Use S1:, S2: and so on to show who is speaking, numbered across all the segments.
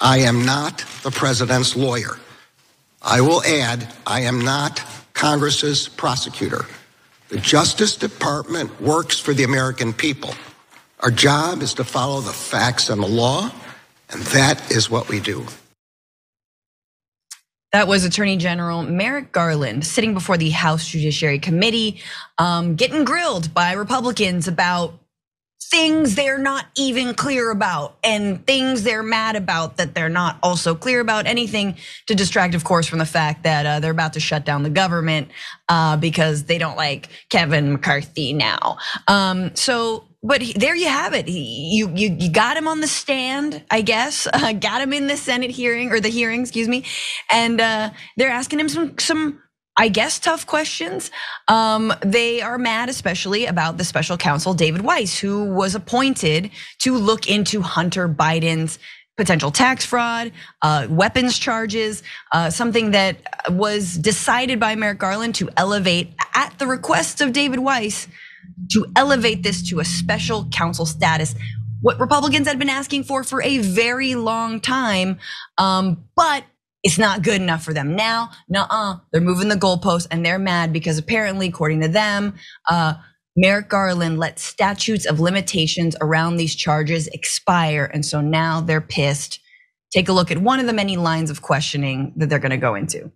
S1: I am not the president's lawyer. I will add, I am not Congress's prosecutor. The Justice Department works for the American people. Our job is to follow the facts and the law, and that is what we do.
S2: That was Attorney General Merrick Garland sitting before the House Judiciary Committee, getting grilled by Republicans about things they're not even clear about and things they're mad about that they're not also clear about. Anything to distract, of course, from the fact that they're about to shut down the government because they don't like Kevin McCarthy now. But there you have it. You got him on the stand, I guess. Got him in the Senate hearing or the hearing, excuse me. And they're asking him some, I guess, tough questions. They are mad, especially about the special counsel, David Weiss, who was appointed to look into Hunter Biden's potential tax fraud, weapons charges, something that was decided by Merrick Garland to elevate at the request of David Weiss, to elevate this to a special counsel status. What Republicans had been asking for a very long time, but it's not good enough for them. Now, they're moving the goalposts and they're mad because apparently, according to them, Merrick Garland let statutes of limitations around these charges expire. And so now they're pissed. Take a look at one of the many lines of questioning that they're gonna go into.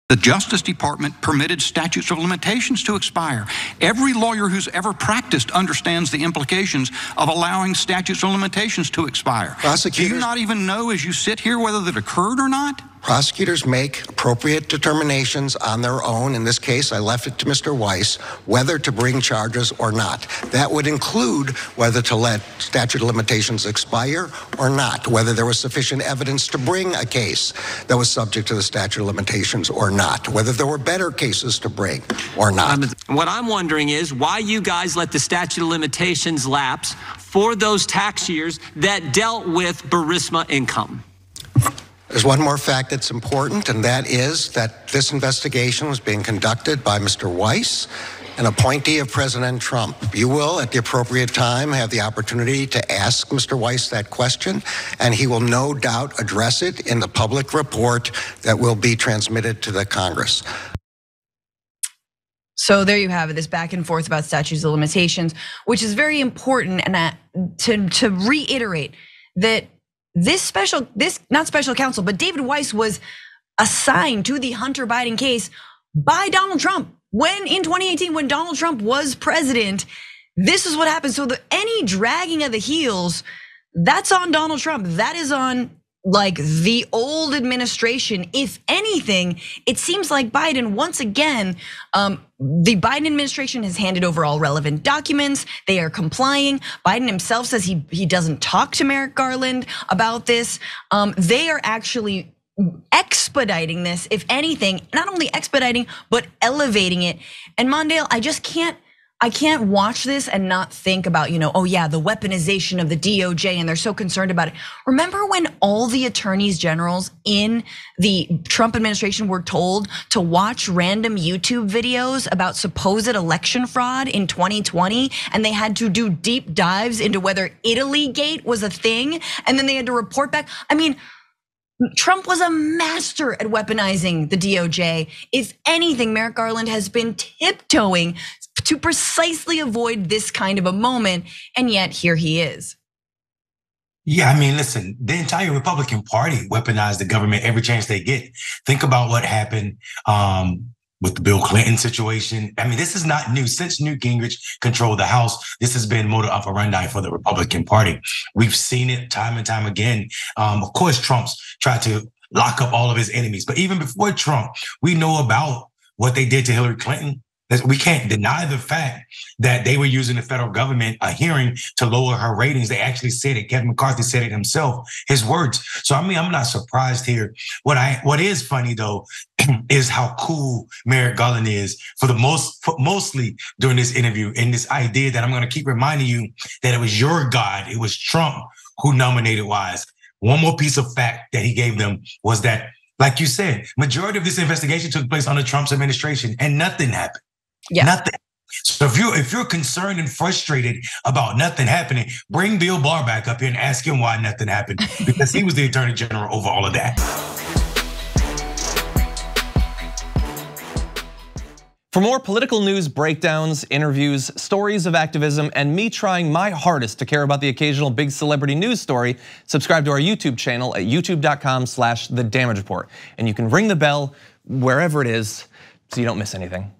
S3: The Justice Department permitted statutes of limitations to expire. Every lawyer who's ever practiced understands the implications of allowing statutes of limitations to expire.
S1: Prosecutors,
S3: do you not even know as you sit here whether that occurred or not?
S1: Prosecutors make appropriate determinations on their own. In this case, I left it to Mr. Weiss whether to bring charges or not. That would include whether to let statute of limitations expire or not, whether there was sufficient evidence to bring a case that was subject to the statute of limitations or not, whether there were better cases to bring or not.
S4: What I'm wondering is why you guys let the statute of limitations lapse for those tax years that dealt with Burisma income.
S1: There's one more fact that's important, and that is that this investigation was being conducted by Mr. Weiss, an appointee of President Trump. You will, at the appropriate time, have the opportunity to ask Mr. Weiss that question, and he will no doubt address it in the public report that will be transmitted to the Congress.
S2: So there you have it, this back and forth about statutes of limitations, which is very important, and to reiterate that this not special counsel, but David Weiss was assigned to the Hunter Biden case by Donald Trump. When in 2018, when Donald Trump was president, this is what happened. So any dragging of the heels, that's on Donald Trump. That is on like the old administration. If anything, it seems like Biden, once again, the Biden administration has handed over all relevant documents. They are complying. Biden himself says he doesn't talk to Merrick Garland about this. They are actually expediting this, if anything, not only expediting, but elevating it. And Mondale, I can't watch this and not think about, oh yeah, the weaponization of the DOJ, and they're so concerned about it. Remember when all the attorneys generals in the Trump administration were told to watch random YouTube videos about supposed election fraud in 2020, and they had to do deep dives into whether Italy-gate was a thing, and then they had to report back? I mean, Trump was a master at weaponizing the DOJ. If anything, Merrick Garland has been tiptoeing to precisely avoid this kind of a moment, and yet here he is.
S5: Yeah, I mean, listen, the entire Republican Party weaponized the government every chance they get. Think about what happened with the Bill Clinton situation. I mean, this is not new. Since Newt Gingrich controlled the House, this has been modus operandi for the Republican Party. We've seen it time and time again. Of course, Trump's tried to lock up all of his enemies, but even before Trump, we know about what they did to Hillary Clinton. We can't deny the fact that they were using the federal government, a hearing, to lower her ratings. They actually said it. Kevin McCarthy said it himself, his words. So I mean, I'm not surprised here. What is funny though is how cool Merrick Garland is mostly during this interview, and this idea that I'm going to keep reminding you that it was your God, it was Trump who nominated Weiss. One more piece of fact that he gave them was that, like you said, majority of this investigation took place under Trump's administration, and nothing happened.
S2: Yeah.
S5: Nothing. So if you're concerned and frustrated about nothing happening, bring Bill Barr back up here and ask him why nothing happened, because he was the Attorney General over all of that.
S6: For more political news breakdowns, interviews, stories of activism, and me trying my hardest to care about the occasional big celebrity news story, subscribe to our YouTube channel at youtube.com/thedamagereport. And you can ring the bell wherever it is so you don't miss anything.